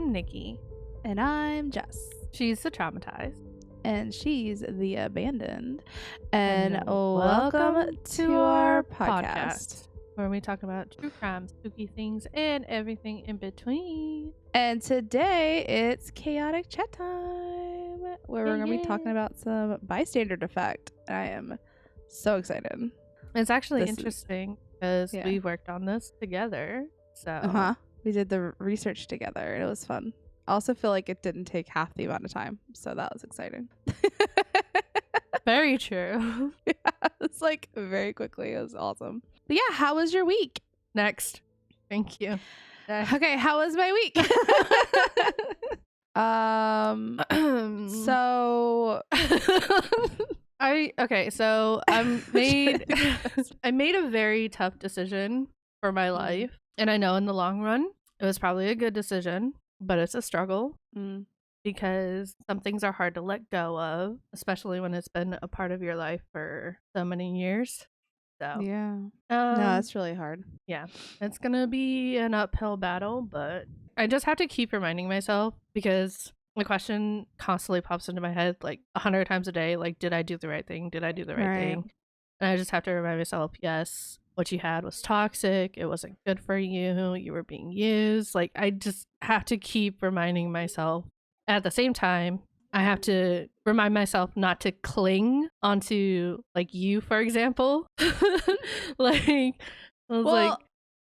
I'm Nikki. And I'm Jess. She's the traumatized. And she's the abandoned. And welcome welcome to our podcast. Where we talk about true crime, spooky things, and everything in between. And today it's chaotic chat time, where we're going to be talking about some bystander effect. I am so excited. It's actually interesting because we worked on this together. So we did the research together and it was fun. I also feel like it didn't take half the amount of time, so that was exciting. Very true. Yeah, it's like very quickly. It was awesome. But yeah, how was your week? Next. Thank you. Okay, how was my week? So I made a very tough decision for my life, and I know in the long run it was probably a good decision, but it's a struggle because some things are hard to let go of, especially when it's been a part of your life for so many years. So yeah, no, that's really hard. Yeah, it's gonna be an uphill battle, but I just have to keep reminding myself, because the question constantly pops into my head like 100 times a day, like, did I do the right thing? Did I do the right thing? And I just have to remind myself, yes, what you had was toxic. It wasn't good for you. You were being used. Like, I just have to keep reminding myself. At the same time, I have to remind myself not to cling onto, like, you, for example.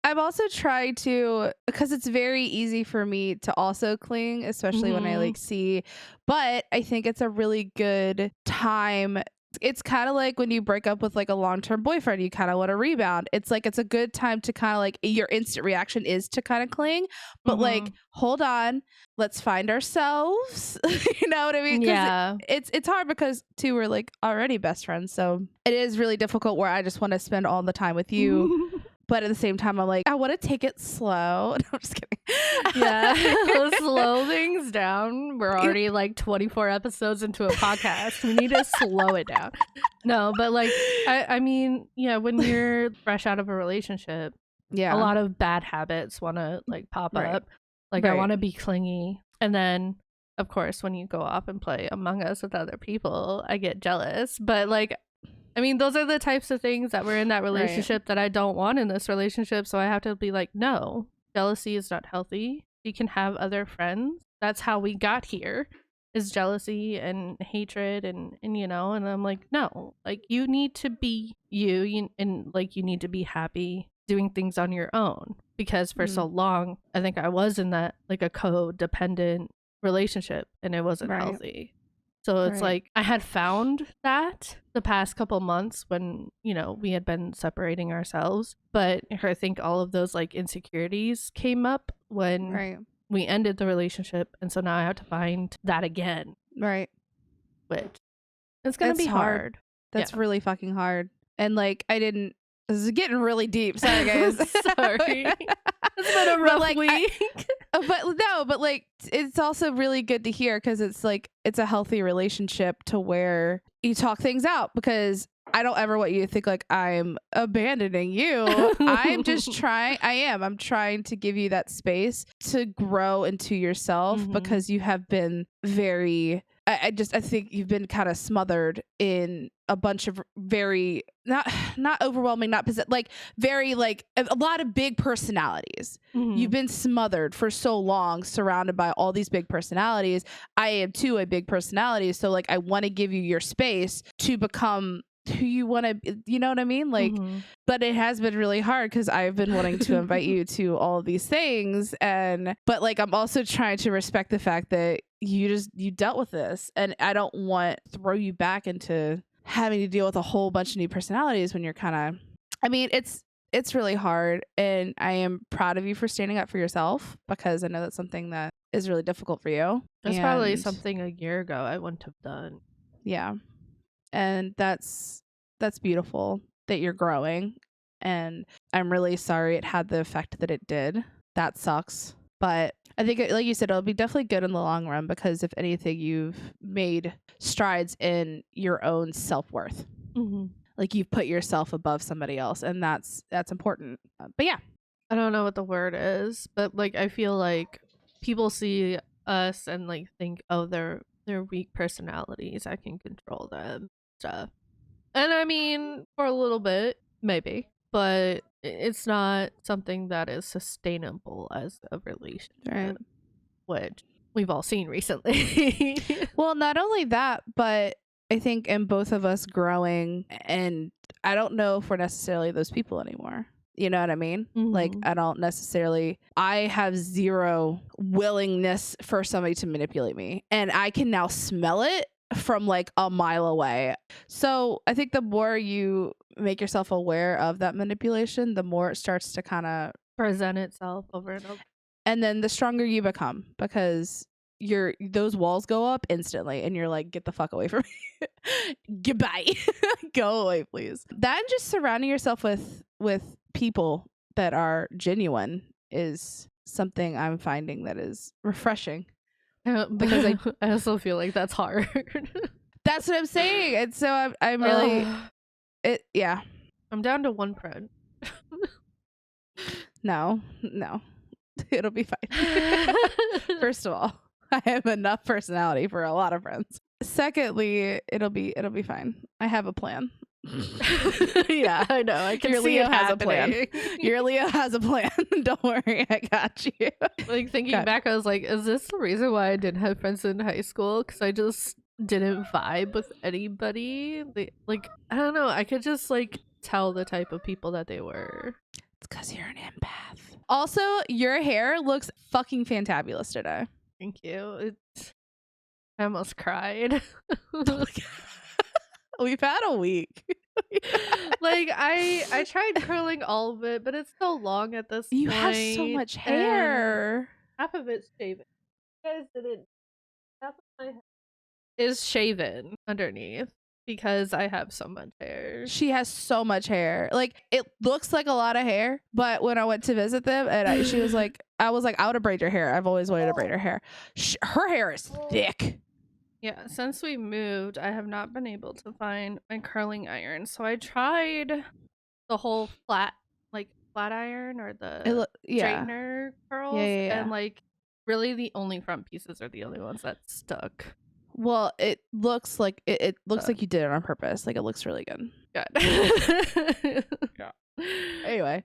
I've also tried to, because it's very easy for me to also cling, especially when I like see, but I think it's a really good time. It's kind of like when you break up with like a long-term boyfriend, you kind of want to rebound. It's like, it's a good time to kind of like, your instant reaction is to kind of cling, but like, hold on, let's find ourselves. You know what I mean? Yeah. It's hard because too, we're like already best friends. So it is really difficult where I just want to spend all the time with you. But at the same time, I'm like, I want to take it slow. No, I'm just kidding. Yeah. Slow things down. We're already like 24 episodes into a podcast. We need to slow it down. No, but like, I mean, yeah, when you're fresh out of a relationship, a lot of bad habits want to like pop up. Like, I want to be clingy. And then, of course, when you go off and play Among Us with other people, I get jealous. But like, I mean, those are the types of things that were in that relationship that I don't want in this relationship. So I have to be like, no, jealousy is not healthy. You can have other friends. That's how we got here, is jealousy and hatred and you know, and I'm like, no, like, you need to be you and like, you need to be happy doing things on your own, because for so long, I think I was in that like a codependent relationship and it wasn't healthy. So it's like, I had found that the past couple months when, you know, we had been separating ourselves. But I think all of those like insecurities came up when we ended the relationship. And so now I have to find that again. Right. Which it's going to be hard. That's really fucking hard. And like, this is getting really deep. Sorry, guys. Sorry. It's been a rough week. But like, it's also really good to hear, because it's like, it's a healthy relationship to where you talk things out, because I don't ever want you to think like I'm abandoning you. I'm trying to give you that space to grow into yourself, because you have been very, I think you've been kind of smothered in a bunch of very not overwhelming, like very like a lot of big personalities. You've been smothered for so long, surrounded by all these big personalities. I am too a big personality, so like, I want to give you your space to become who you want to, you know what I mean? Like, but it has been really hard, because I've been wanting to invite you to all of these things, but like, I'm also trying to respect the fact that you dealt with this, and I don't want to throw you back into having to deal with a whole bunch of new personalities when you're kind of, I mean, it's really hard, and I am proud of you for standing up for yourself, because I know that's something that is really difficult for you. That's probably something a year ago I wouldn't have done. Yeah. And that's beautiful that you're growing, and I'm really sorry it had the effect that it did. That sucks. But I think, like you said, it'll be definitely good in the long run, because if anything, you've made strides in your own self-worth. Like, you've put yourself above somebody else, and that's important. But yeah, I don't know what the word is, but like, I feel like people see us and like think, oh, they're weak personalities, I can control them, stuff. And I mean, for a little bit, maybe, but it's not something that is sustainable as a relationship, Right. which we've all seen recently. Well, not only that, but I think in both of us growing, and I don't know if we're necessarily those people anymore. You know what I mean? Like, Mhm. I don't necessarily, I have zero willingness for somebody to manipulate me. And I can now smell it from like a mile away. So I think the more you make yourself aware of that manipulation, the more it starts to kind of Present itself over and over. and then the stronger you become, because those walls go up instantly and you're like, get the fuck away from me. Goodbye. Go away, please. That and just surrounding yourself with people that are genuine is something I'm finding that is refreshing. Because I also feel like that's hard. That's what I'm saying. And so I'm really yeah. I'm down to one friend. No. It'll be fine. First of all, I have enough personality for a lot of friends. Secondly, it'll be fine. I have a plan. Yeah, I know. I can Your see Leo it has a plan. happening. Your Leo has a plan. Don't worry, I got you. Like thinking God. back, I was like, is this the reason why I didn't have friends in high school? Because I just didn't vibe with anybody. Like I don't know. I could just like tell the type of people that they were. It's because you're an empath. Also, your hair looks fucking fantabulous today. Thank you. I almost cried. We've had a week. Like I tried curling all of it, but it's so long at this point. You have so much hair. Half of it's shaven. You guys didn't. Half of my hair is shaven underneath because I have so much hair. She has so much hair. Like, it looks like a lot of hair, but when I went to visit them, and she was like, I was like, I would braid your hair. I've always wanted to braid her hair. Her hair is thick. Yeah, since we moved, I have not been able to find my curling iron. So I tried the whole flat iron or the straightener curls, Yeah. and like really the only front pieces are the only ones that stuck. Well, it looks like it looks like you did it on purpose. Like, it looks really good. Good. Yeah. Anyway,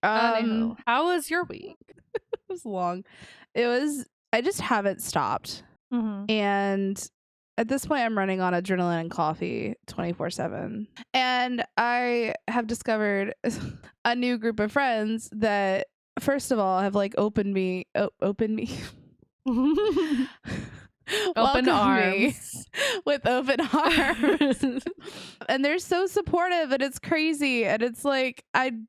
Anyhow, how was your week? it was long. I just haven't stopped. Mm-hmm. And at this point, I'm running on adrenaline and coffee 24/7. And I have discovered a new group of friends that, first of all, have like opened me. Open arms. With open arms. And they're so supportive, and it's crazy. And it's like, I'm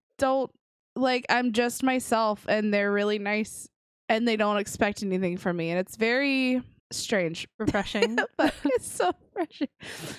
just myself, and they're really nice, and they don't expect anything from me. And it's very strange, refreshing. But it's so refreshing.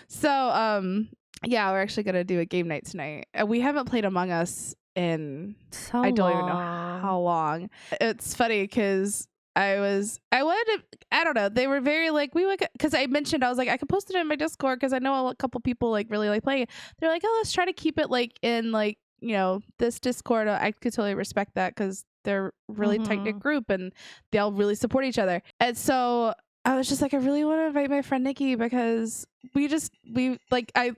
So yeah, we're actually gonna do a game night tonight. We haven't played Among Us in I don't even know how long. It's funny because I don't know, they were very like, we would, because I mentioned, I was like, I could post it in my Discord because I know a couple people like really like playing it. They're like, oh, let's try to keep it like in like, you know, this Discord. I could totally respect that because they're really tight-knit group and they all really support each other. And so I was just like, I really want to invite my friend Nikki because I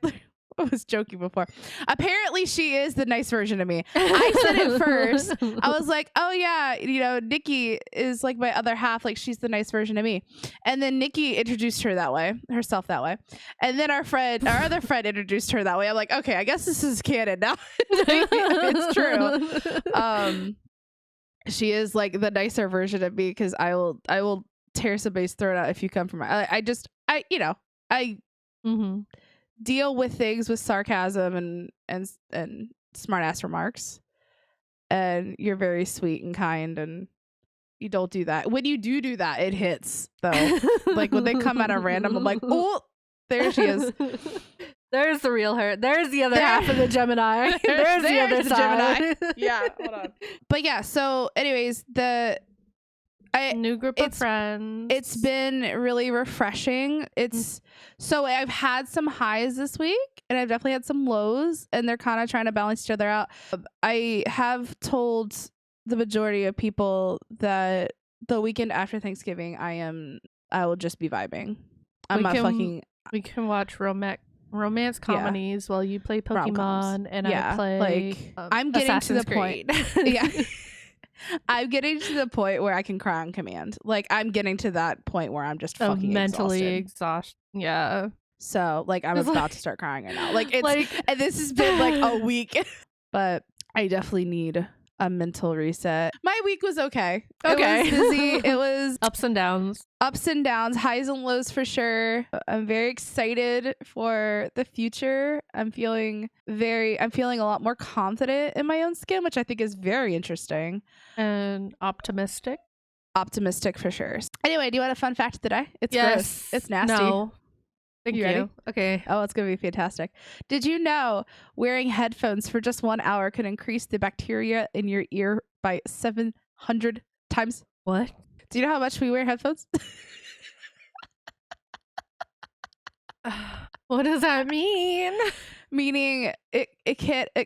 was joking before. Apparently she is the nice version of me. I said it first. I was like, oh yeah, you know, Nikki is like my other half. Like, she's the nice version of me. And then Nikki introduced herself that way. And then our other friend introduced her that way. I'm like, okay, I guess this is canon now. It's true. She is like the nicer version of me because I will tear somebody's throat out if you come from I deal with things with sarcasm and smart ass remarks, and you're very sweet and kind, and you don't do that. When you do that, it hits though. Like when they come at a random, I'm like, oh, there she is. There's the real her. There's the other half of the Gemini. There's the other side. Gemini. Yeah, hold on. But yeah, so anyways, new group of friends. It's been really refreshing. So I've had some highs this week, and I've definitely had some lows, and they're kind of trying to balance each other out. I have told the majority of people that the weekend after Thanksgiving, I will just be vibing. We can watch romance comedies while you play Pokemon rom-coms. and I play I'm getting Assassin's to the point. Yeah. I'm getting to the point where I can cry on command. Like, I'm getting to that point where I'm just fucking mentally exhausted. Yeah. So, like, I'm about to start crying right now. Like, it's like, and this has been like a week, but I definitely need a mental reset. My week was okay. Okay. It was busy. It was ups and downs, highs and lows for sure. I'm very excited for the future. I'm feeling a lot more confident in my own skin, which I think is very interesting. And optimistic for sure. Anyway, do you want a fun fact of the day? It's gross. It's nasty. No. Thank you. Ready? Okay. Oh, it's going to be fantastic. Did you know wearing headphones for just 1 hour can increase the bacteria in your ear by 700 times? What? Do you know how much we wear headphones? What does that mean? Meaning it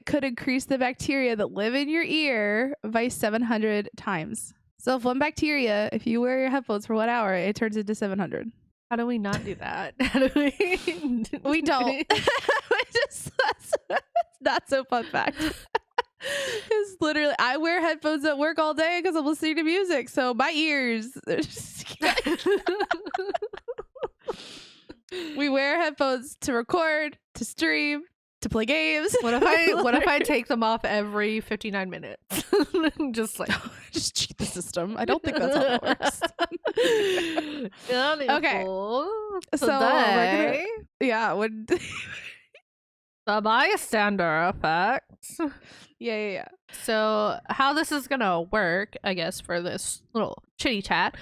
could increase the bacteria that live in your ear by 700 times. So if you wear your headphones for 1 hour, it turns into 700. How do we not do that? How do we don't. That's not so fun fact. Because literally, I wear headphones at work all day because I'm listening to music. So my ears. We wear headphones to record, to stream, to play games. What if I take them off every 59 minutes? just cheat the system. I don't think that's how that works. Okay. So today, the bystander effect. Yeah. So how this is gonna work, I guess, for this little chitty chat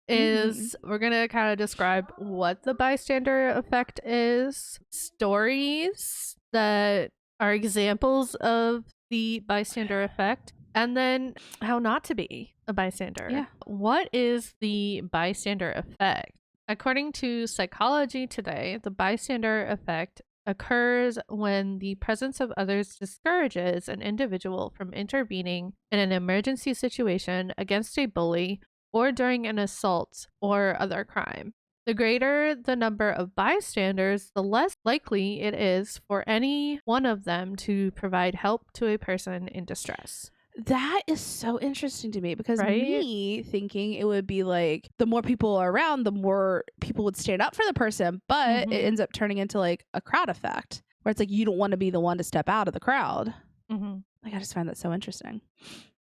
is we're gonna kind of describe what the bystander effect is, stories that are examples of the bystander effect, and then how not to be a bystander. Yeah. What is the bystander effect? According to Psychology Today, the bystander effect occurs when the presence of others discourages an individual from intervening in an emergency situation against a bully or during an assault or other crime. The greater the number of bystanders, the less likely it is for any one of them to provide help to a person in distress. That is so interesting to me because Right? me thinking it would be like the more people are around, the more people would stand up for the person, but it ends up turning into like a crowd effect where it's like you don't want to be the one to step out of the crowd. Like, I just find that so interesting.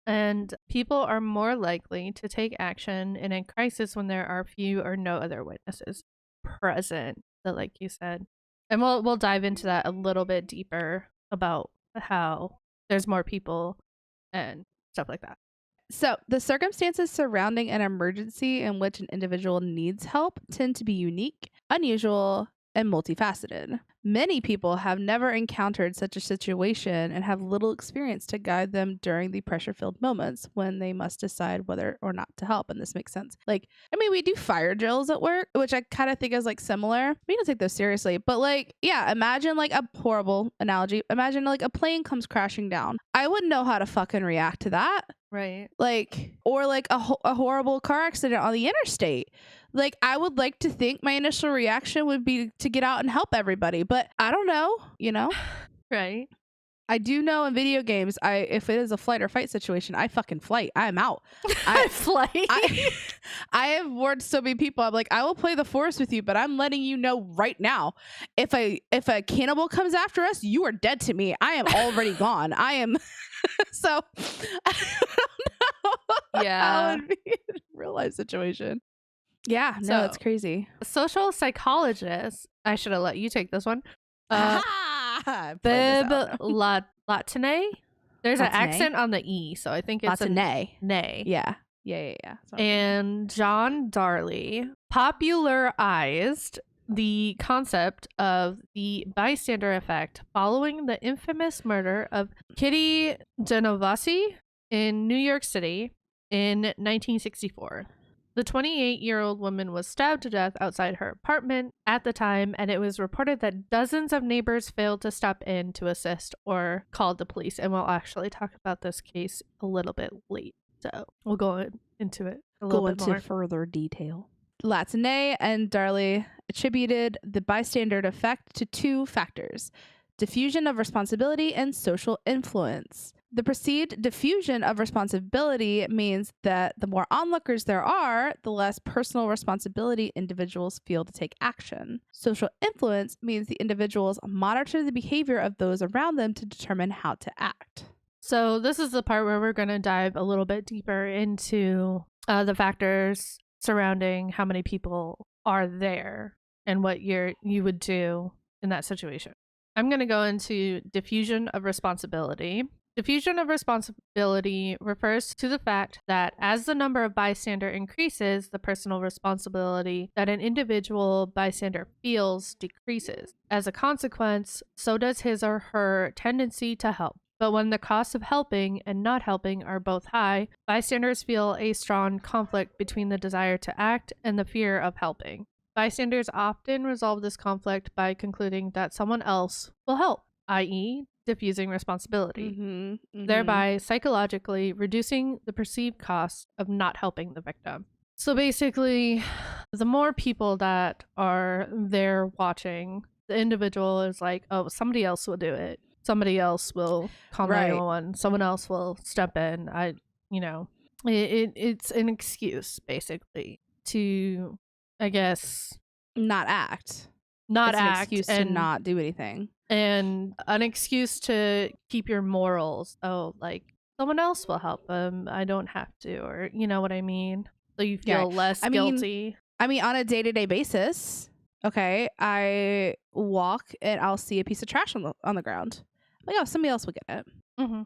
And people are more likely to take action in a crisis when there are few or no other witnesses present. So, like you said, and we'll dive into that a little bit deeper about how there's more people and stuff like that. So, the circumstances surrounding an emergency in which an individual needs help tend to be unique, unusual, and multifaceted. Many people have never encountered such a situation and have little experience to guide them during the pressure-filled moments when they must decide whether or not to help. And this makes sense. Like, I mean, we do fire drills at work, which I kind of think is like similar. We don't take those seriously, but like, yeah, imagine like a horrible analogy. Imagine like a plane comes crashing down. I wouldn't know how to fucking react to that. Right. Like, or like a horrible car accident on the interstate. Like, I would like to think my initial reaction would be to get out and help everybody, but I don't know, you know? Right. I do know in video games, if it is a flight or fight situation, I fucking flight. I'm out. I flight. I have warned so many people. I'm like, I will play the force with you, but I'm letting you know right now, if a cannibal comes after us, you are dead to me. I am already gone. I am. So I don't know. Yeah. How it would be in a real life situation. Yeah, no, So, that's crazy. Social psychologist, I should have let you take this one. Bib Latine. There's an accent on the E, so I think it's Latine. Nay. Yeah. And John Darley popularized the concept of the bystander effect following the infamous murder of Kitty Genovese in New York City in 1964. The 28-year-old woman was stabbed to death outside her apartment at the time, and it was reported that dozens of neighbors failed to step in to assist or called the police. And we'll actually talk about this case a little bit late, so we'll go into it. little go bit into more. further detail. Latine and Darley attributed the bystander effect to 2 factors: diffusion of responsibility and social influence. The perceived diffusion of responsibility means that the more onlookers there are, the less personal responsibility individuals feel to take action. Social influence means the individuals monitor the behavior of those around them to determine how to act. So this is the part where we're going to dive a little bit deeper into the factors surrounding how many people are there and what you would do in that situation. I'm going to go into diffusion of responsibility. Diffusion of responsibility refers to the fact that as the number of bystander increases, the personal responsibility that an individual bystander feels decreases. As a consequence, so does his or her tendency to help. But when the costs of helping and not helping are both high, bystanders feel a strong conflict between the desire to act and the fear of helping. Bystanders often resolve this conflict by concluding that someone else will help, i.e., diffusing responsibility, thereby psychologically reducing the perceived cost of not helping the victim. So basically, the more people that are there watching, the individual is like, oh, somebody else will do it. Somebody else will call 911. Someone else will step in. It's an excuse, basically, to, I guess, not act. Not it's act. An excuse to not do anything. And an excuse to keep your morals. Oh, like, someone else will help them. I don't have to. Or, you know what I mean? So you feel less guilty. I mean, on a day-to-day basis, okay, I walk and I'll see a piece of trash on the ground. Like, oh, somebody else will get it. Mm-hmm.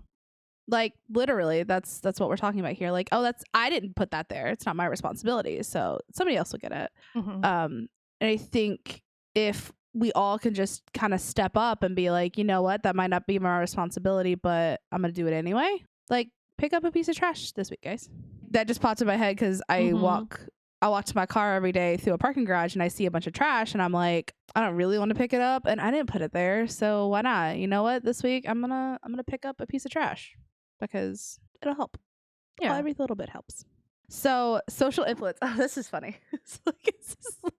Like, literally, that's what we're talking about here. Like, oh, I didn't put that there. It's not my responsibility. So somebody else will get it. Mm-hmm. And I think if we all can just kind of step up and be like, you know what, that might not be my responsibility, but I'm going to do it anyway. Like, pick up a piece of trash this week, guys. That just popped in my head because I walk to my car every day through a parking garage and I see a bunch of trash and I'm like, I don't really want to pick it up and I didn't put it there. So why not? You know what? This week I'm going to pick up a piece of trash because it'll help. Yeah. Well, every little bit helps. So social influence. Oh, this is funny. It's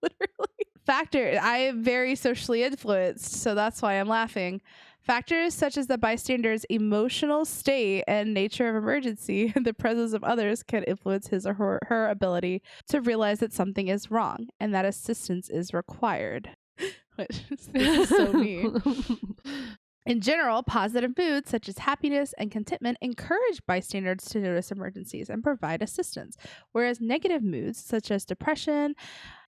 literally factor. I am very socially influenced, so that's why I'm laughing. Factors such as the bystander's emotional state and nature of emergency and the presence of others can influence his or her ability to realize that something is wrong and that assistance is required. Which is so mean. In general, positive moods such as happiness and contentment encourage bystanders to notice emergencies and provide assistance, whereas negative moods such as depression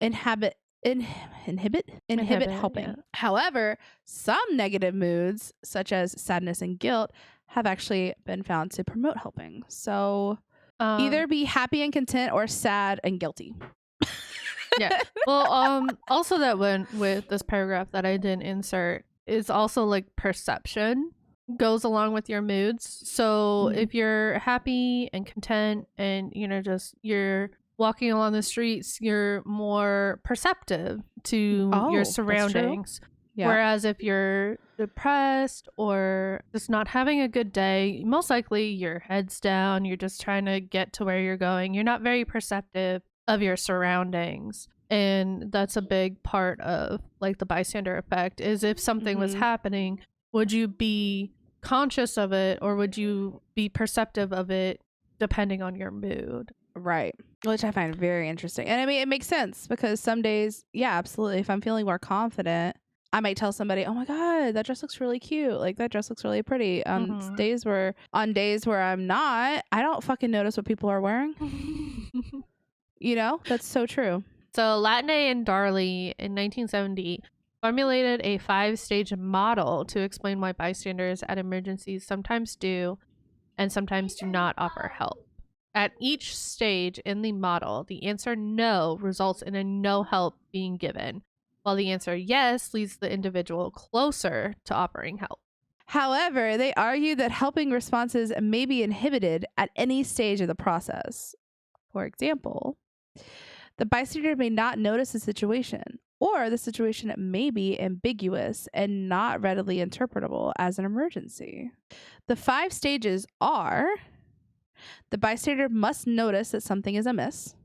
inhibit helping. Yeah. However, some negative moods such as sadness and guilt have actually been found to promote helping. So either be happy and content or sad and guilty. Yeah. Well, also that went with this paragraph that I didn't insert is also like perception goes along with your moods. So if you're happy and content and you're walking along the streets, you're more perceptive to your surroundings. Yeah. Whereas if you're depressed or just not having a good day, most likely your head's down, you're just trying to get to where you're going. You're not very perceptive of your surroundings. And that's a big part of like the bystander effect is if something was happening, would you be conscious of it or would you be perceptive of it depending on your mood? Right. Which I find very interesting. And I mean, it makes sense because some days, yeah, absolutely. If I'm feeling more confident, I might tell somebody, oh my God, that dress looks really cute. Like that dress looks really pretty. On days where I'm not, I don't fucking notice what people are wearing. That's so true. So Latine and Darley in 1970 formulated a 5-stage model to explain why bystanders at emergencies sometimes do and sometimes do not offer help. At each stage in the model, the answer no results in a no help being given, while the answer yes leads the individual closer to offering help. However, they argue that helping responses may be inhibited at any stage of the process. For example, the bystander may not notice the situation, or the situation may be ambiguous and not readily interpretable as an emergency. The 5 stages are: the bystander must notice that something is amiss.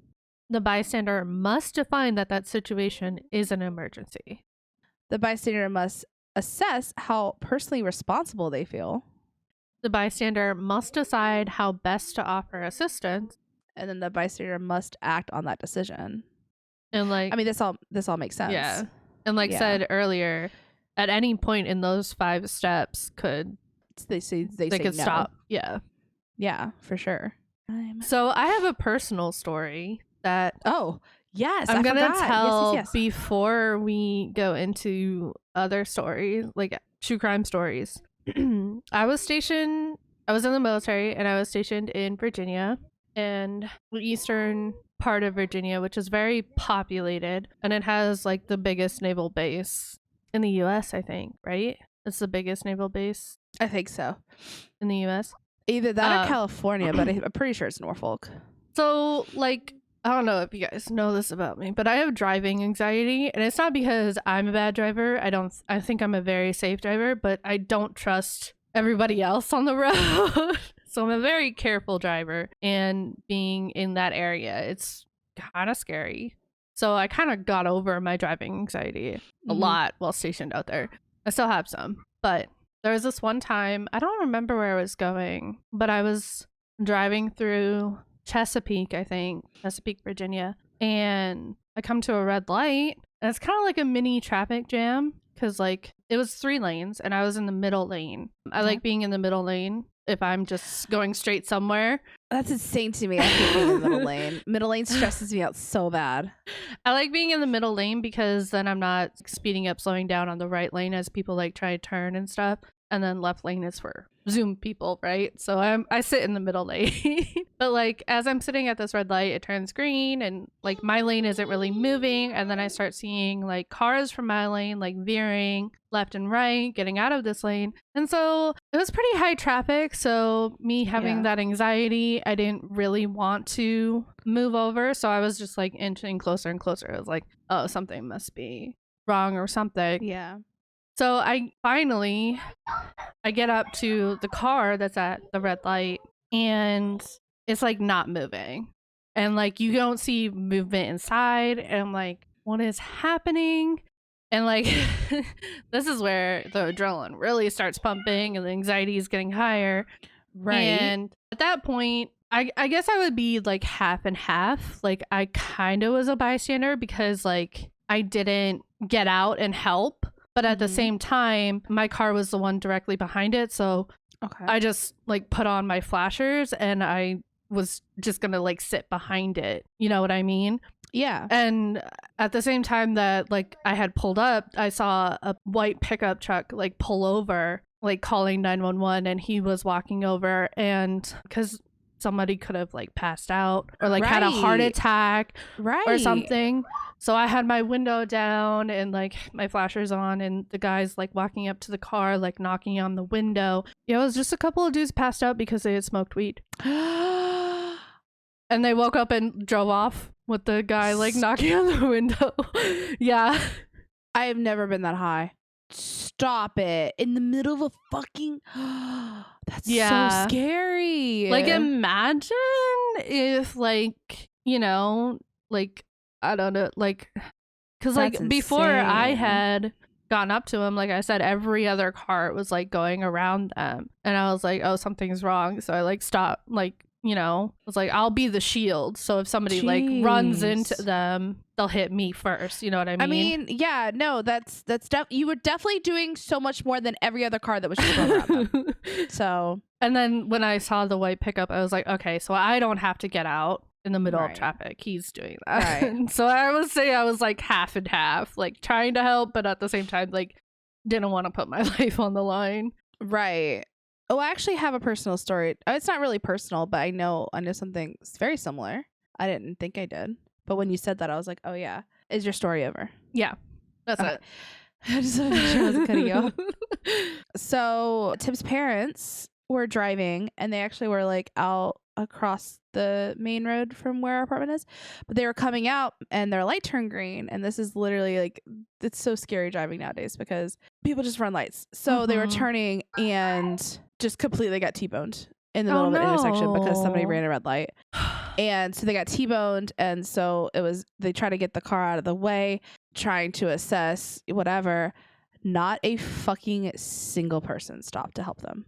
The bystander must define that situation is an emergency. The bystander must assess how personally responsible they feel. The bystander must decide how best to offer assistance. And then the bystander must act on that decision. And I mean, this all makes sense. Yeah. And said earlier, at any point in those 5 steps they could no. stop. Yeah. Yeah, for sure. So I have a personal story that I'm gonna tell yes. before we go into other stories, like true crime stories. I was in the military, and I was stationed in Virginia, and the eastern part of Virginia, which is very populated, and it has like the biggest naval base in the US, I think, right? It's the biggest naval base I think so. in the US. Either that or California, but I'm pretty sure it's Norfolk. So, like, I don't know if you guys know this about me, but I have driving anxiety, and it's not because I'm a bad driver. I think I'm a very safe driver, but I don't trust everybody else on the road. So I'm a very careful driver, and being in that area, it's kind of scary. So I kind of got over my driving anxiety a lot while stationed out there. I still have some, but there was this one time, I don't remember where I was going, but I was driving through Chesapeake, Virginia, and I come to a red light, and it's kind of like a mini traffic jam, because like it was 3 lanes and I was in the middle lane. I like being in the middle lane if I'm just going straight somewhere. That's insane to me. I hate being in the middle lane. Middle lane stresses me out so bad. I like being in the middle lane because then I'm not speeding up, slowing down on the right lane as people like try to turn and stuff. And then left lane is for Zoom people, right? So I sit in the middle lane. But like as I'm sitting at this red light, it turns green, and like my lane isn't really moving, and then I start seeing like cars from my lane like veering left and right, getting out of this lane. And so it was pretty high traffic, so me having that anxiety, I didn't really want to move over, so I was just like inching closer and closer. I was like, oh, something must be wrong or something. Yeah. So I get up to the car that's at the red light, and it's like not moving, and like you don't see movement inside, and I'm like, what is happening? And like this is where the adrenaline really starts pumping and the anxiety is getting higher, right? And at that point, I guess I would be like half and half. Like I kind of was a bystander because like I didn't get out and help. But at the same time, my car was the one directly behind it. So I just like put on my flashers, and I was just going to like sit behind it. You know what I mean? Yeah. And at the same time that like I had pulled up, I saw a white pickup truck like pull over, like calling 911, and he was walking over, and because somebody could have like passed out or like had a heart attack or something. So I had my window down and like my flashers on, and the guy's like walking up to the car, like knocking on the window. Yeah, it was just a couple of dudes passed out because they had smoked weed. And they woke up and drove off with the guy like knocking on the window. Yeah. I have never been that high. Stop it. In the middle of a fucking that's so scary. Like imagine if like, you know, like I don't know, like because like before I had gone up to him, like I said, every other car was like going around them, and I was like, oh, something's wrong. So I like stopped, like, you know, was like, I'll be the shield, so if somebody like runs into them, they'll hit me first. You know what I mean? I mean, yeah, no, that's you were definitely doing so much more than every other car that was just going around them. So, and then when I saw the white pickup, I was like, okay, so I don't have to get out in the middle of traffic. He's doing that. Right. So I would say I was like half and half, like trying to help, but at the same time, like didn't want to put my life on the line. Right. Oh, I actually have a personal story. It's not really personal, but I know something very similar. I didn't think I did, but when you said that, I was like, oh yeah. Is your story over? Yeah, that's it. I just want to make sure I wasn't cutting you off. So Tim's parents were driving, and they actually were like out across the main road from where our apartment is, but they were coming out and their light turned green, and this is literally like, it's so scary driving nowadays because people just run lights. So they were turning and just completely got T-boned in the middle of an intersection because somebody ran a red light. And so they got T-boned, and so they try to get the car out of the way, trying to assess whatever. Not a fucking single person stopped to help them.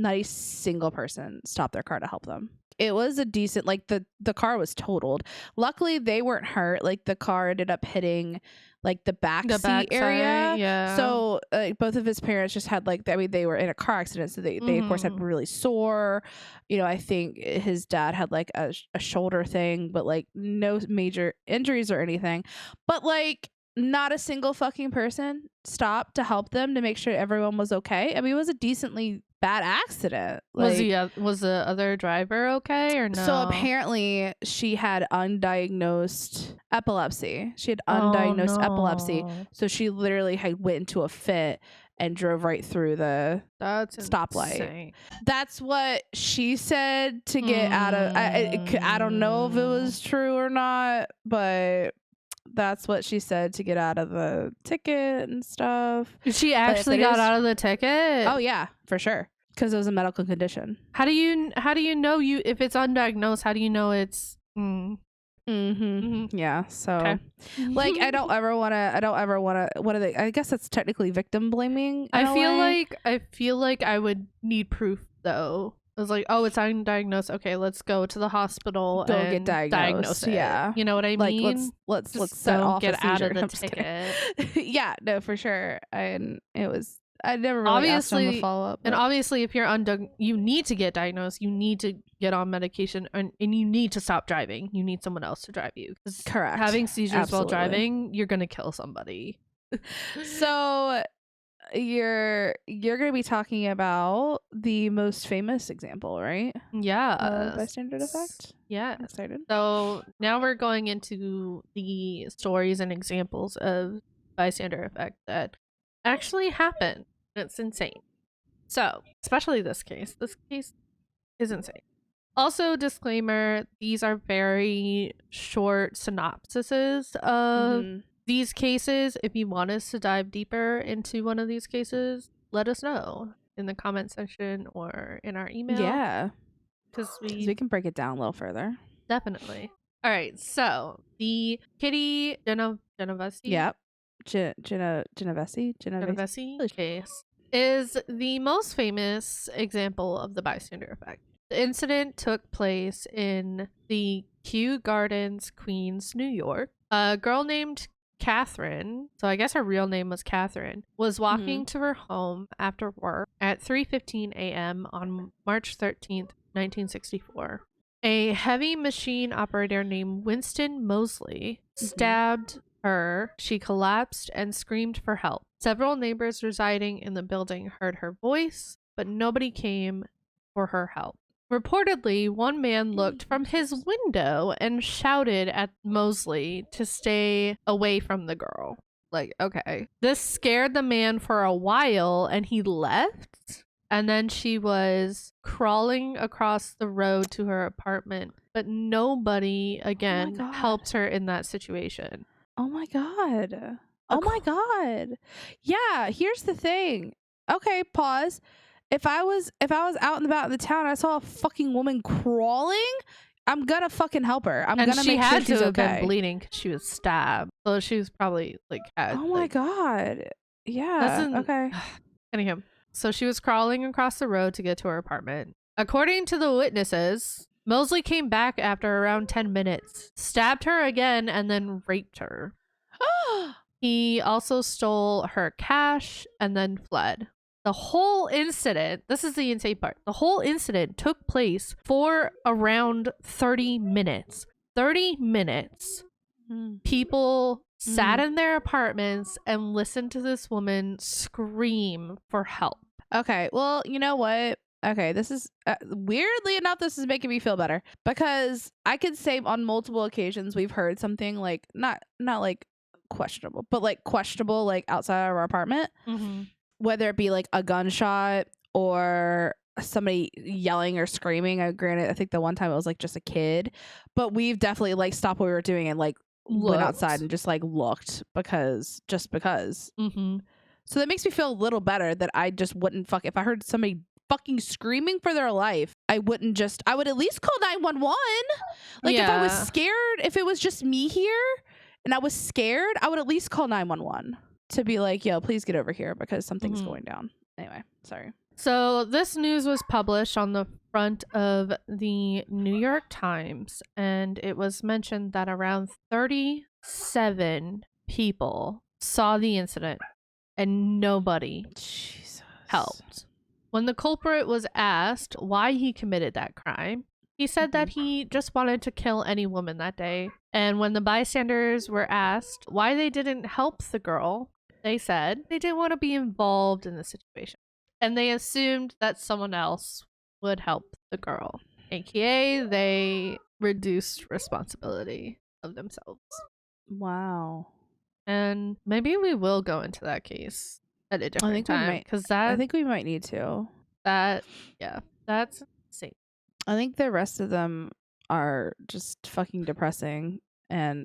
Not a single person stopped their car to help them. It was a decent, like, the car was totaled. Luckily, they weren't hurt. Like, the car ended up hitting, like, the back seat area. Yeah. So, both of his parents just had, like, I mean, they were in a car accident, so they of course, had really sore. You know, I think his dad had, like, a shoulder thing, but, like, no major injuries or anything. But, like, not a single fucking person stopped to help them to make sure everyone was okay. I mean, it was a decently bad accident. Like, was the other driver okay or no? So apparently she had undiagnosed epilepsy. She had undiagnosed epilepsy. So she literally had went into a fit and drove right through the stoplight. Insane. That's what she said to get out of. I don't know if it was true or not, but that's what she said to get out of the ticket and stuff. She actually got out of the ticket? Oh yeah, for sure, because it was a medical condition. How do you know if it's undiagnosed? How do you know it's Yeah, so like I don't ever want to what are they? I guess that's technically victim blaming. I feel like I would need proof though. I was like, oh, it's undiagnosed. Okay, let's go to the hospital and get diagnosed. it. Yeah, you know what I mean. Let's set off get a out seizure. of the ticket. Yeah, no, for sure. And it was. I never really asked him to follow up. And obviously, if you're you need to get diagnosed. You need to get on medication, and you need to stop driving. You need someone else to drive you. Correct. Having seizures while driving, you're gonna kill somebody. So you're gonna be talking about the most famous example, right? Yeah, bystander effect. Yeah, excited. So now we're going into the stories and examples of bystander effect that actually happened. It's insane. So especially this case is insane. Also, disclaimer, these are very short synopsises of these cases. If you want us to dive deeper into one of these cases, let us know in the comment section or in our email. Yeah, because we can break it down a little further. Definitely. All right, so the Kitty Genovese. Yep. Genovese case is the most famous example of the bystander effect. The incident took place in the Kew Gardens, Queens, New York. A girl named Catherine, so I guess her real name was Catherine, was walking to her home after work at 3:15 a.m. on March 13th, 1964. A heavy machine operator named Winston Mosley stabbed her. She collapsed and screamed for help. Several neighbors residing in the building heard her voice, but nobody came for her help. Reportedly, one man looked from his window and shouted at Mosley to stay away from the girl. Like, okay. This scared the man for a while and he left. And then she was crawling across the road to her apartment, but nobody, again, helped her in that situation. Oh my God. Oh my God. Yeah, here's the thing. Okay, pause. If I was out and about in the town, I saw a fucking woman crawling, I'm gonna fucking help her. I'm gonna make sure she's okay. Have been bleeding because she was stabbed. So she was probably like, oh my God. Yeah. Okay. Anyhow, so she was crawling across the road to get to her apartment. According to the witnesses, Mosley came back after around 10 minutes, stabbed her again, and then raped her. He also stole her cash and then fled. The whole incident, this is the insane part, the whole incident took place for around 30 minutes. 30 minutes. People sat in their apartments and listened to this woman scream for help. Okay, well, you know what? Okay, this is weirdly enough, this is making me feel better because I could say on multiple occasions we've heard something like not like questionable, but like questionable, like outside of our apartment, whether it be like a gunshot or somebody yelling or screaming. Granted, I think the one time it was like just a kid, but we've definitely like stopped what we were doing and like went outside and just like looked because. So that makes me feel a little better that I just wouldn't if I heard somebody fucking screaming for their life I would at least call 911. Like if I was scared, if it was just me here and I was scared, I would at least call 911 to be like, yo, please get over here because something's going down. Anyway, sorry. So this news was published on the front of the New York Times, and it was mentioned that around 37 people saw the incident and nobody helped. When the culprit was asked why he committed that crime, he said that he just wanted to kill any woman that day. And when the bystanders were asked why they didn't help the girl, they said they didn't want to be involved in the situation. And they assumed that someone else would help the girl. AKA, they reduced responsibility of themselves. Wow. And maybe we will go into that case at a different time. I think we might need to. That's insane. I think the rest of them are just fucking depressing. And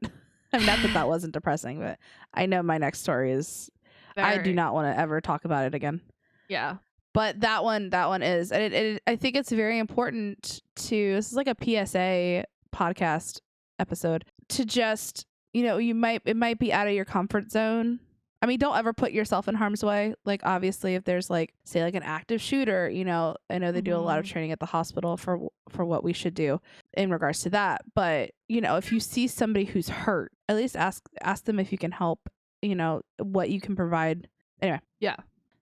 I mean, not that wasn't depressing, but I know my next story is... I do not want to ever talk about it again. Yeah. But that one is, and I think it's very important to, this is like a PSA podcast episode, to just, it might be out of your comfort zone. I mean, don't ever put yourself in harm's way. Like, obviously, if there's like, say like an active shooter, I know they do a lot of training at the hospital for what we should do in regards to that. But, if you see somebody who's hurt, at least ask them if you can help, what you can provide. Anyway. Yeah.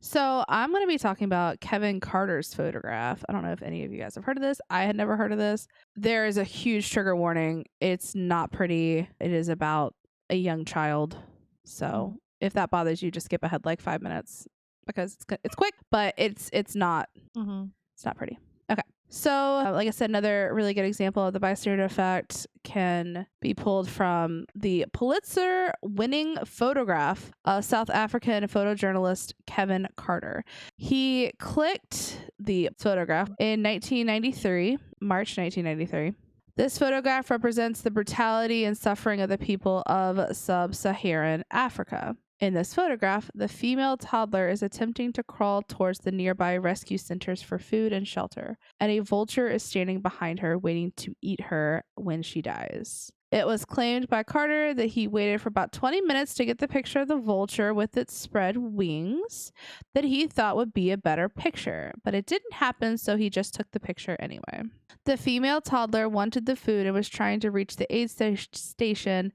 So I'm going to be talking about Kevin Carter's photograph. I don't know if any of you guys have heard of this. I had never heard of this. There is a huge trigger warning. It's not pretty. It is about a young child. So if that bothers you, just skip ahead like 5 minutes because it's quick, but it's not it's not pretty. Okay. So like I said, another really good example of the bystander effect can be pulled from the Pulitzer-winning photograph of South African photojournalist Kevin Carter. He clicked the photograph in 1993, March 1993. This photograph represents the brutality and suffering of the people of sub-Saharan Africa. In this photograph, the female toddler is attempting to crawl towards the nearby rescue centers for food and shelter, and a vulture is standing behind her waiting to eat her when she dies. It was claimed by Carter that he waited for about 20 minutes to get the picture of the vulture with its spread wings that he thought would be a better picture, but it didn't happen, so he just took the picture anyway. The female toddler wanted the food and was trying to reach the aid station,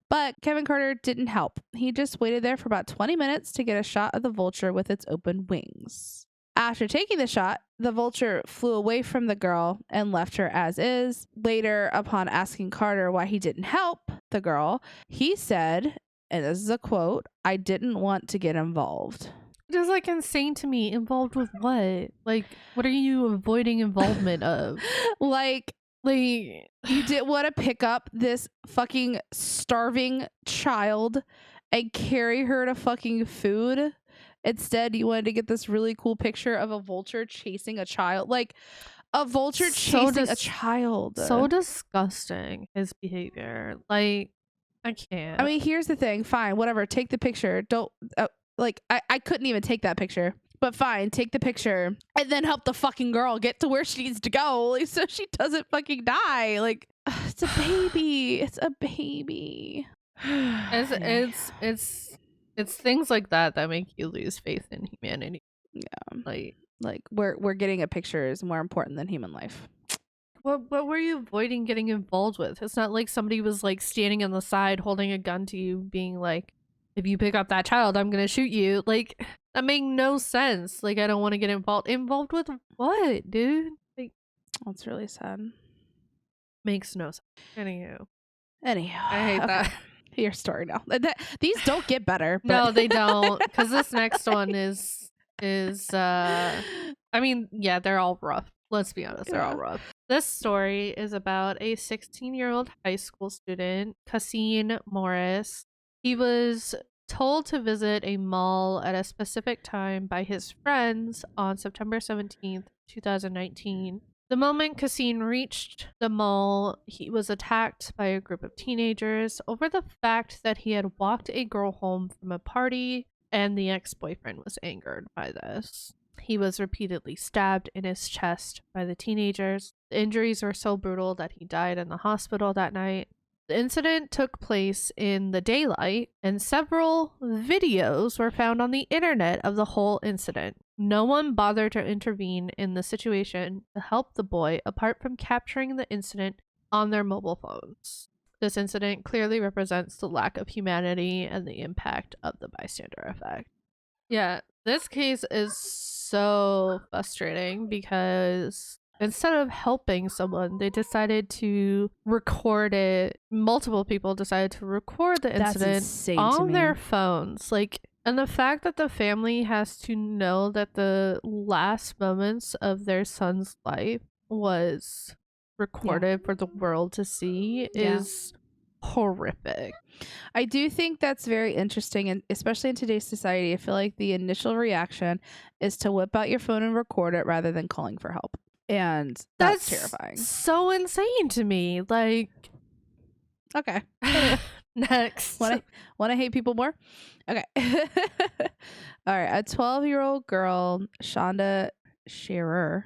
but Kevin Carter didn't help. He just waited there for about 20 minutes to get a shot of the vulture with its open wings. After taking the shot, the vulture flew away from the girl and left her as is. Later, upon asking Carter why he didn't help the girl, he said, and this is a quote, "I didn't want to get involved." It is like insane to me. Involved with what? Like, what are you avoiding involvement of? Like, you didn't want to pick up this fucking starving child and carry her to fucking food. Instead, you wanted to get this really cool picture of a vulture chasing a child. Like, a vulture chasing a child. So disgusting, his behavior. Like, I can't. I mean, here's the thing. Fine, whatever. Take the picture. Don't, I couldn't even take that picture. But fine, take the picture and then help the fucking girl get to where she needs to go, like, so she doesn't fucking die. Like, it's a baby. It's a baby. It's things like that make you lose faith in humanity. Yeah, like we're getting a picture is more important than human life. What were you avoiding getting involved with? It's not like somebody was like standing on the side holding a gun to you, being like, "If you pick up that child, I'm gonna shoot you." Like, that made no sense. Like, I don't want to get involved. Involved with what, dude? Like, that's really sad. Makes no sense. Anyhow, I hate that. Your story now. These don't get better. But... No, they don't. Because this next one is I mean, yeah, they're all rough. Let's be honest, they're all rough. This story is about a 16-year-old high school student, Cassandra Morris. He was told to visit a mall at a specific time by his friends on September 17th, 2019. The moment Cassandra reached the mall, he was attacked by a group of teenagers over the fact that he had walked a girl home from a party, and the ex-boyfriend was angered by this. He was repeatedly stabbed in his chest by the teenagers. The injuries were so brutal that he died in the hospital that night. The incident took place in the daylight, and several videos were found on the internet of the whole incident. No one bothered to intervene in the situation to help the boy, apart from capturing the incident on their mobile phones. This incident clearly represents the lack of humanity and the impact of the bystander effect. Yeah, this case is so frustrating because instead of helping someone, they decided to record it. Multiple people decided to record the incident on their phones. And the fact that the family has to know that the last moments of their son's life was recorded for the world to see is horrific. I do think that's very interesting, and especially in today's society, I feel like the initial reaction is to whip out your phone and record it rather than calling for help. And that's terrifying. So insane to me. Like, okay. Next. Want to hate people more? Okay. All right. A 12-year-old girl, Shonda Shearer,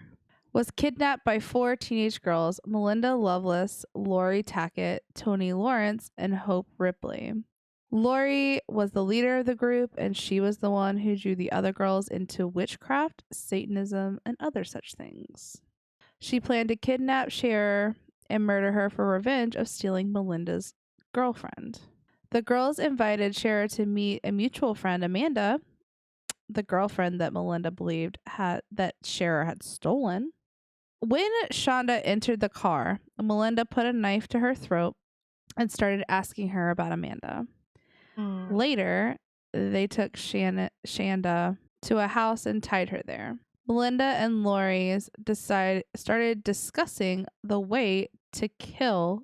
was kidnapped by 4 teenage girls: Melinda Lovelace, Lori Tackett, Toni Lawrence, and Hope Ripley. Lori was the leader of the group, and she was the one who drew the other girls into witchcraft, Satanism, and other such things. She planned to kidnap Shearer and murder her for revenge of stealing Melinda's girlfriend. The girls invited Shearer to meet a mutual friend, Amanda, the girlfriend that Melinda believed that Shearer had stolen. When Shonda entered the car, Melinda put a knife to her throat and started asking her about Amanda. Later, they took Shonda to a house and tied her there. Melinda and Lori started discussing the way to kill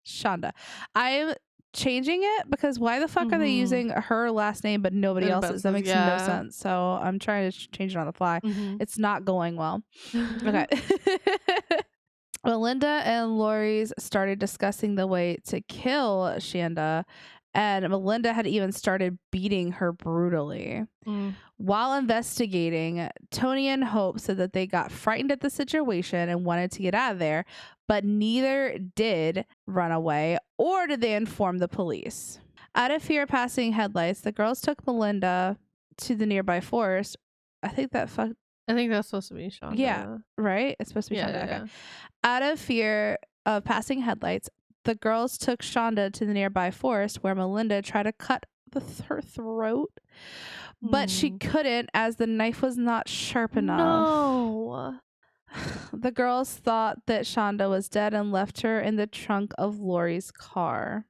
Shonda. I'm changing it because why the fuck are they using her last name but nobody else's? That makes no sense. So I'm trying to change it on the fly. It's not going well. Okay. Melinda and Lori started discussing the way to kill Shonda, and Melinda had even started beating her brutally. While investigating, Toni and Hope said that they got frightened at the situation and wanted to get out of there, but neither did run away or did they inform the police. Out of fear of passing headlights, the girls took Melinda to the nearby forest. I think that's supposed to be Shonda. Yeah, right? It's supposed to be Shonda. Okay. Out of fear of passing headlights, the girls took Shonda to the nearby forest where Melinda tried to cut her throat, but she couldn't as the knife was not sharp enough. No. The girls thought that Shonda was dead and left her in the trunk of Lori's car.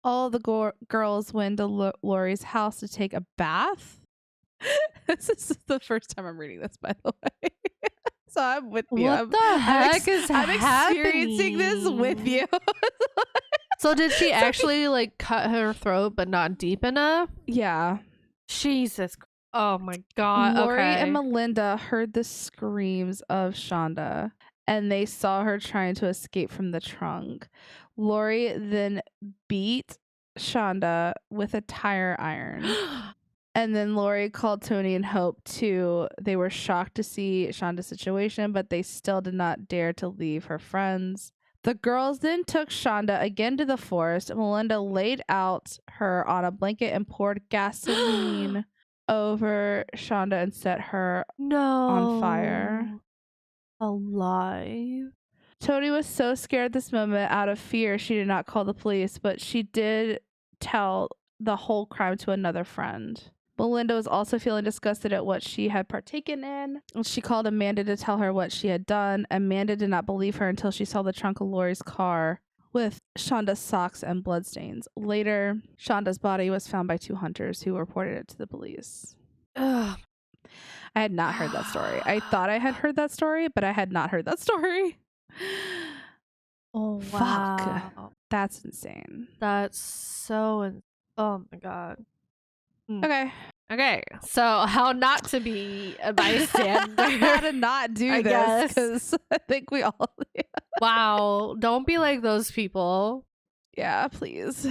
All the girls went to Lori's house to take a bath. This is the first time I'm reading this, by the way. So I'm with you. What the heck is happening? I'm experiencing this with you. So did she actually cut her throat but not deep enough? Yeah. Jesus. Oh my God. Lori and Melinda heard the screams of Shonda and they saw her trying to escape from the trunk. Lori then beat Shonda with a tire iron. And then Lori called Toni and Hope too. They were shocked to see Shonda's situation, but they still did not dare to leave her friends. The girls then took Shonda again to the forest. Melinda laid out her on a blanket and poured gasoline over Shonda and set her on fire. Alive. Toni was so scared this moment. Out of fear, she did not call the police, but she did tell the whole crime to another friend. Melinda was also feeling disgusted at what she had partaken in. She called Amanda to tell her what she had done. Amanda did not believe her until she saw the trunk of Lori's car with Shonda's socks and bloodstains. Later, Shonda's body was found by 2 hunters who reported it to the police. Ugh. I had not heard that story. I thought I had heard that story, but I had not heard that story. Oh, wow. Fuck. That's insane. That's so... Oh, my God. Okay. So how not to be a bystander. How to not do this, because I think we all... Wow. Don't be like those people. Yeah, please.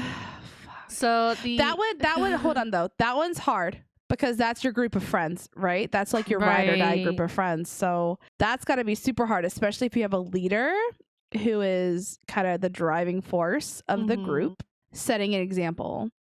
So that one, hold on, though. That one's hard. because that's your group of friends, right? That's like your ride or die group of friends. So that's got to be super hard, especially if you have a leader who is kind of the driving force of the group, setting an example.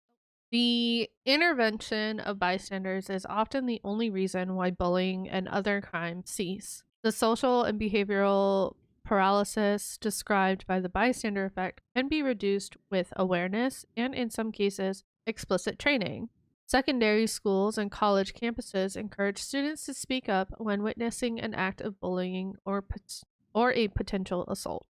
The intervention of bystanders is often the only reason why bullying and other crimes cease. The social and behavioral paralysis described by the bystander effect can be reduced with awareness and, in some cases, explicit training. Secondary schools and college campuses encourage students to speak up when witnessing an act of bullying or a potential assault.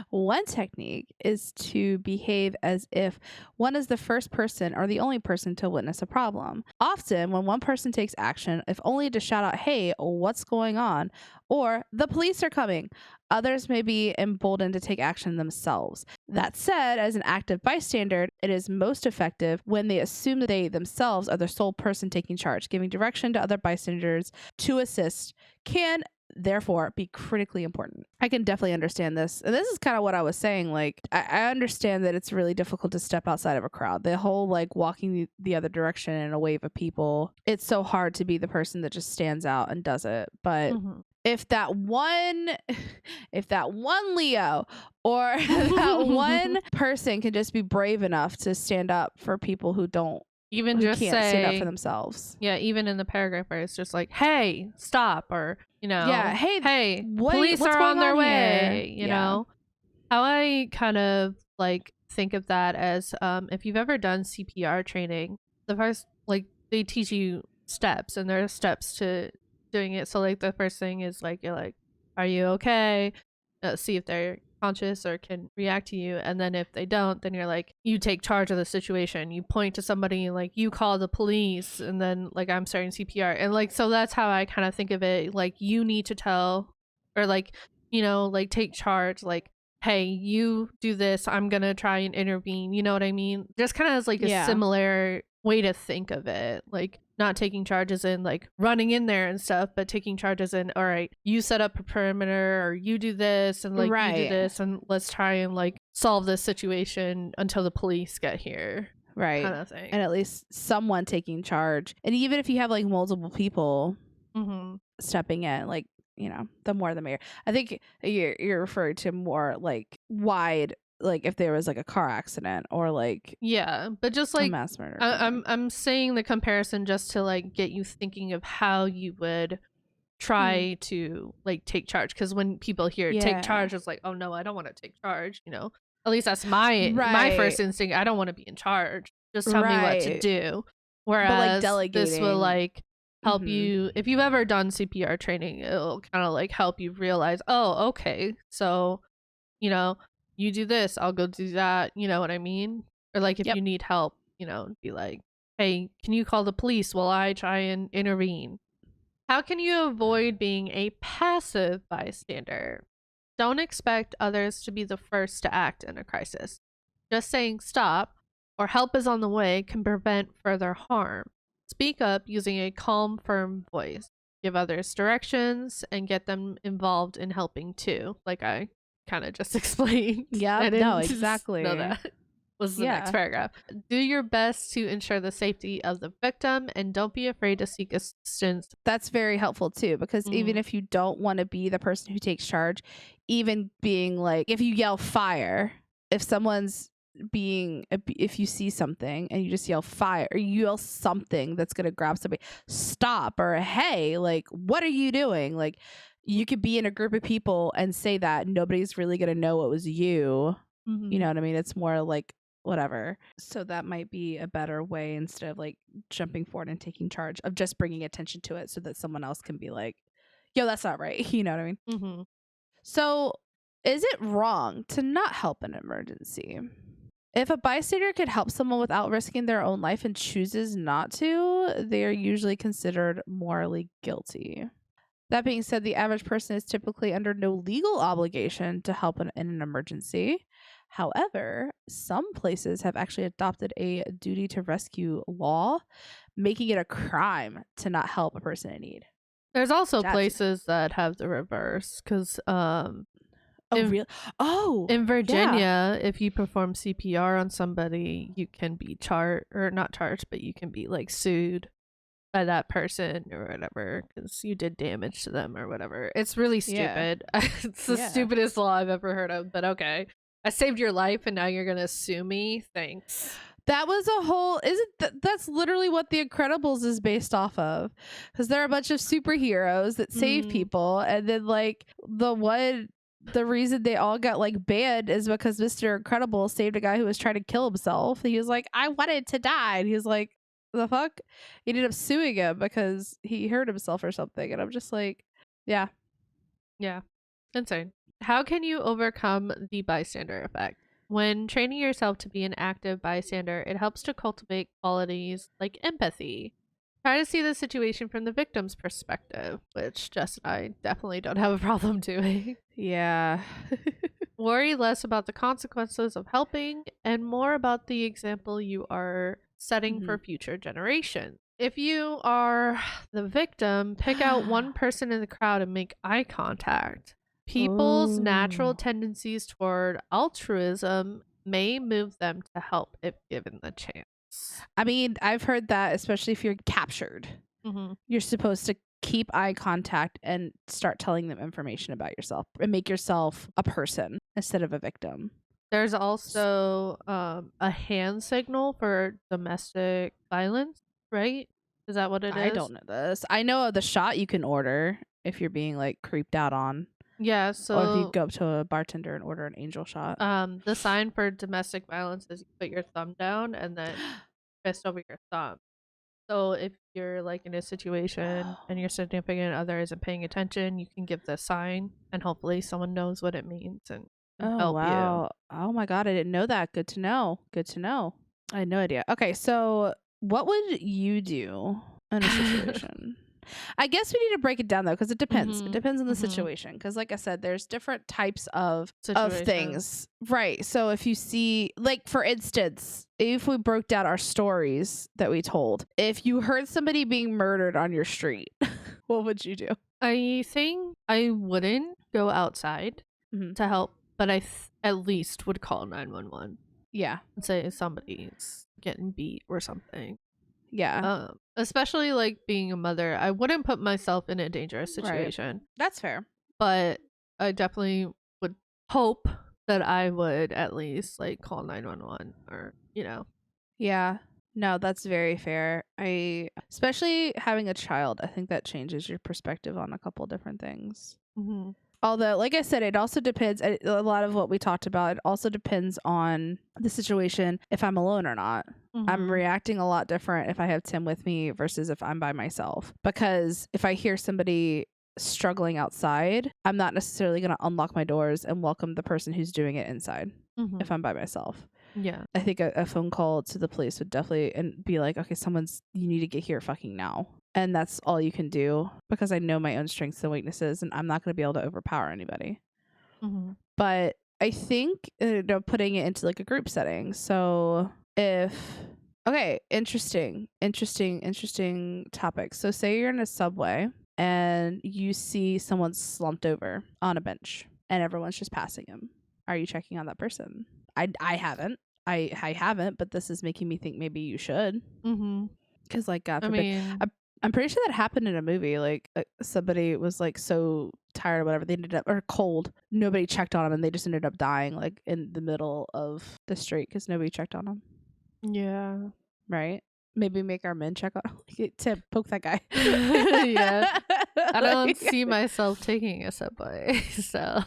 One technique is to behave as if one is the first person or the only person to witness a problem. Often, when one person takes action, if only to shout out, "Hey, what's going on?" or "The police are coming," others may be emboldened to take action themselves. That said, as an active bystander, it is most effective when they assume that they themselves are the sole person taking charge. Giving direction to other bystanders to assist can therefore be critically important. I can definitely understand this. And this is kind of what I was saying. Like, I understand that it's really difficult to step outside of a crowd. The whole like walking the other direction in a wave of people, it's so hard to be the person that just stands out and does it. But if that one Leo or that one person can just be brave enough to stand up for people who can't stand up for themselves. Yeah, even in the paragraph where it's just like, "Hey, stop," or hey, police are on their way. You know, how I kind of like think of that as if you've ever done CPR training, the first like they teach you steps, and there are steps to doing it. So like the first thing is like you're like, "Are you okay?" See if they're conscious or can react to you, and then if they don't, then you're like, you take charge of the situation, you point to somebody, like you call the police, and then like I'm starting CPR. And like, so that's how I kind of think of it. Like, you need to tell, or like, you know, like take charge, like, hey, you do this, I'm gonna try and intervene, you know what I mean? Just kind of as like a similar way to think of it. Like, not taking charges in like running in there and stuff, but taking charges in, all right, you set up a perimeter, or you do this, and like you do this, and let's try and like solve this situation until the police get here. Right. Kind of thing. And at least someone taking charge. And even if you have like multiple people stepping in, like, you know, the more the merrier. I think you're referring to more like wide, like if there was like a car accident or like but just like a mass murder. I'm saying the comparison just to like get you thinking of how you would try to like take charge, because when people hear take charge, it's like, oh no, I don't want to take charge, you know. At least that's my first instinct. I don't want to be in charge, just tell me what to do. Whereas but, like, delegating, this will like help you. If you've ever done CPR training, it'll kind of like help you realize, oh, okay, so you know, you do this, I'll go do that, you know what I mean? Or like if you need help, you know, be like, hey, can you call the police while I try and intervene? How can you avoid being a passive bystander? Don't expect others to be the first to act in a crisis. Just saying stop or help is on the way can prevent further harm. Speak up using a calm, firm voice. Give others directions and get them involved in helping too, like I kind of just explained. Yeah, no, exactly. Know that was the next paragraph. Do your best to ensure the safety of the victim, and don't be afraid to seek assistance. That's very helpful too, because even if you don't want to be the person who takes charge, even being like, if you yell fire, if someone's if you see something and you just yell fire, or you yell something that's gonna grab somebody, stop, or hey, like, what are you doing? Like, you could be in a group of people and say that nobody's really gonna know it was you. You know what I mean? It's more like whatever. So that might be a better way, instead of like jumping forward and taking charge, of just bringing attention to it so that someone else can be like, yo, that's not right. You know what I mean? So is it wrong to not help an emergency? If a bystander could help someone without risking their own life and chooses not to, they are usually considered morally guilty. That being said, the average person is typically under no legal obligation to help in an emergency. However, some places have actually adopted a duty to rescue law, making it a crime to not help a person in need. There's also places that have the reverse, because really? In Virginia, if you perform CPR on somebody, you can be not charged, but you can be like sued by that person or whatever because you did damage to them or whatever. It's really stupid. It's the stupidest law I've ever heard of, but okay. I saved your life and now you're gonna sue me? Thanks. That was a whole that's literally what The Incredibles is based off of, because there are a bunch of superheroes that save people, and then like the reason they all got like banned is because Mr. Incredible saved a guy who was trying to kill himself. He was like, I wanted to die, and he was like, the fuck. He ended up suing him because he hurt himself or something, and I'm just like, yeah Insane. How can you overcome the bystander effect? When training yourself to be an active bystander, it helps to cultivate qualities like empathy. Try to see the situation from the victim's perspective, which Jess and I definitely don't have a problem doing. Yeah. Worry less about the consequences of helping and more about the example you are setting for future generations. If you are the victim, pick out one person in the crowd and make eye contact. People's natural tendencies toward altruism may move them to help if given the chance. I mean, I've heard that, especially if you're captured, you're supposed to keep eye contact and start telling them information about yourself and make yourself a person instead of a victim. There's also a hand signal for domestic violence, right? Is that what it is? I don't know this. I know the shot you can order if you're being like creeped out on. Yeah, so or if you go up to a bartender and order an angel shot. The sign for domestic violence is you put your thumb down and then fist over your thumb. So if you're like in a situation and your significant other isn't paying attention, you can give the sign and hopefully someone knows what it means and help you. Oh my god, I didn't know that. Good to know. I had no idea. Okay, so what would you do in a situation? I guess we need to break it down though, because it depends. It depends on the situation. Because like I said, there's different types of things. Right. So if you see, like for instance, if we broke down our stories that we told, if you heard somebody being murdered on your street, what would you do? I think I wouldn't go outside to help, but I at least would call 911. Yeah. And say somebody's getting beat or something. Yeah. Especially like being a mother, I wouldn't put myself in a dangerous situation. Right. That's fair. But I definitely would hope that I would at least like call 911 or, you know. Yeah. No, that's very fair. Especially having a child, I think that changes your perspective on a couple different things. Although, like I said, it also depends. A lot of what we talked about, it also depends on the situation, if I'm alone or not. I'm reacting a lot different if I have Tim with me versus if I'm by myself. Because if I hear somebody struggling outside, I'm not necessarily going to unlock my doors and welcome the person who's doing it inside if I'm by myself. Yeah. I think a phone call to the police would definitely be like, okay, you need to get here fucking now. And that's all you can do, because I know my own strengths and weaknesses and I'm not going to be able to overpower anybody. But I think putting it into like a group setting. So interesting topic. So say you're in a subway and you see someone slumped over on a bench and everyone's just passing him. Are you checking on that person? I haven't. I haven't, but this is making me think maybe you should. Because like, God forbid, I'm pretty sure that happened in a movie. Like somebody was like so tired or whatever, they ended up, or cold, nobody checked on them and they just ended up dying like in the middle of the street because nobody checked on them. Yeah. Right? Maybe make our men check on to poke that guy. Yeah. I don't see myself taking a subway, so.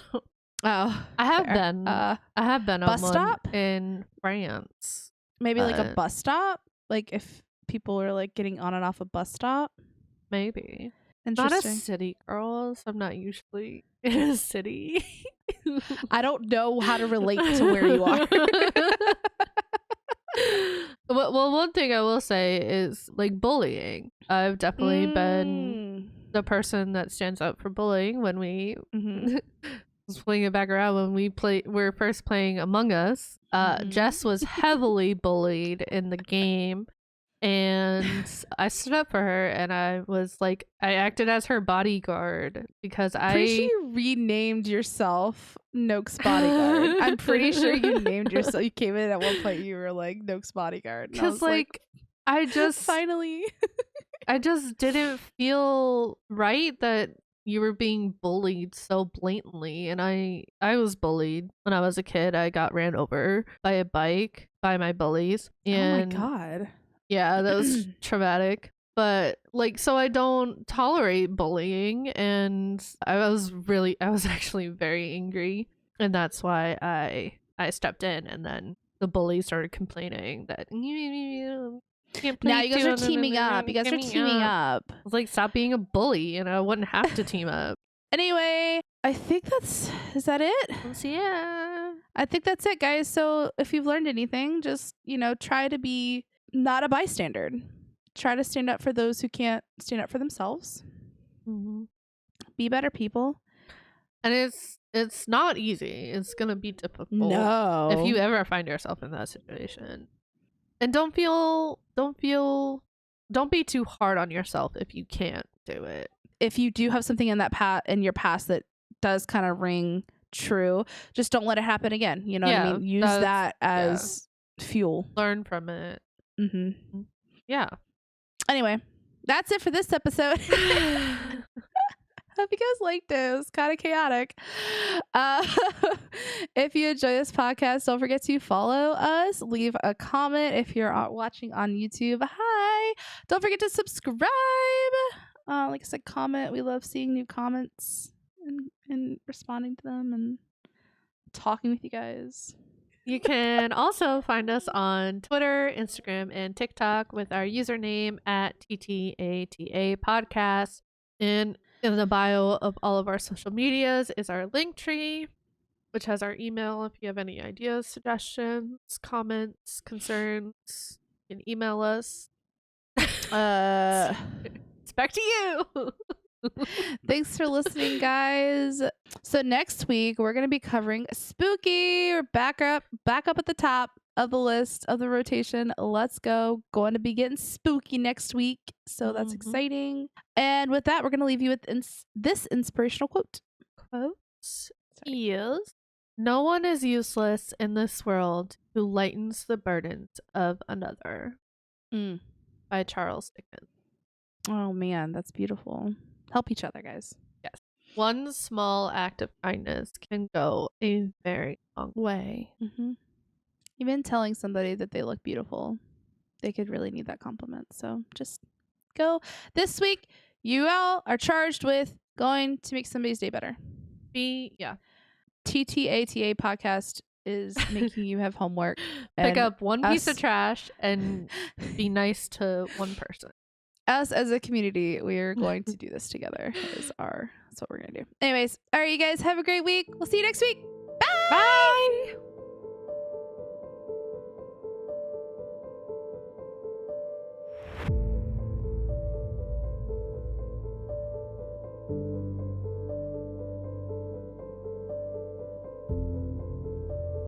Oh, I have been on bus stop in France. Maybe like a bus stop, like if people are like getting on and off a bus stop. Maybe. Interesting. Not a city girl, so I'm not usually in a city. I don't know how to relate to where you are. Well, one thing I will say is like bullying. I've definitely been the person that stands up for bullying when we swing it back around when we're first playing Among Us. Jess was heavily bullied in the game, and I stood up for her, and I was like, I acted as her bodyguard because Pretty sure you renamed yourself Noak's bodyguard. I'm pretty sure you named yourself. You came in at one point, you were like Noak's bodyguard, because like I just finally. I just didn't feel right that you were being bullied so blatantly. And I was bullied when I was a kid. I got ran over by a bike by my bullies. And oh my God. yeah, that was traumatic. But like, so I don't tolerate bullying, and I was actually very angry, and that's why I stepped in, and then the bullies started complaining that can't play Now you guys are two teaming up. You guys are teaming up. I was like, stop being a bully, and I wouldn't have to team up. Anyway, I think is that it? So yeah, I think that's it, guys. So if you've learned anything, just, try to be not a bystander. Try to stand up for those who can't stand up for themselves. mm-hmm. Be better people. And it's not easy. It's gonna be difficult. No. If you ever find yourself in that situation. And don't be too hard on yourself if you can't do it. If you do have something in your past that does kind of ring true, just don't let it happen again. You know what I mean? Use that as fuel. Learn from it. Mm-hmm. Yeah. Anyway, that's it for this episode. Hope you guys liked it. It was kind of chaotic. If you enjoy this podcast, don't forget to follow us. Leave a comment if you're watching on YouTube. Hi. Don't forget to subscribe. Like I said, comment. We love seeing new comments and responding to them and talking with you guys. You can also find us on Twitter, Instagram, and TikTok with our username at TTATA Podcast. And in the bio of all of our social medias is our link tree, which has our email if you have any ideas, suggestions, comments, concerns. You can email us. It's back to you. Thanks for listening, guys. So next week we're gonna be covering spooky. We're back up at the top of the list of the rotation. Let's go. Going to be getting spooky next week, so that's exciting. And with that, we're gonna leave you with this inspirational quote. Is no one is useless in this world who lightens the burdens of another. By Charles Dickens. Oh man, that's beautiful. Help each other, guys. Yes. One small act of kindness can go a very long way. Mm-hmm. Even telling somebody that they look beautiful, they could really need that compliment. So just go. This week, you all are charged with going to make somebody's day better. TTATA Podcast is making you have homework. Pick up one piece of trash and be nice to one person. Us as a community, we are going to do this together. That's what we're going to do. Anyways, all right, you guys have a great week. We'll see you next week. Bye. Bye.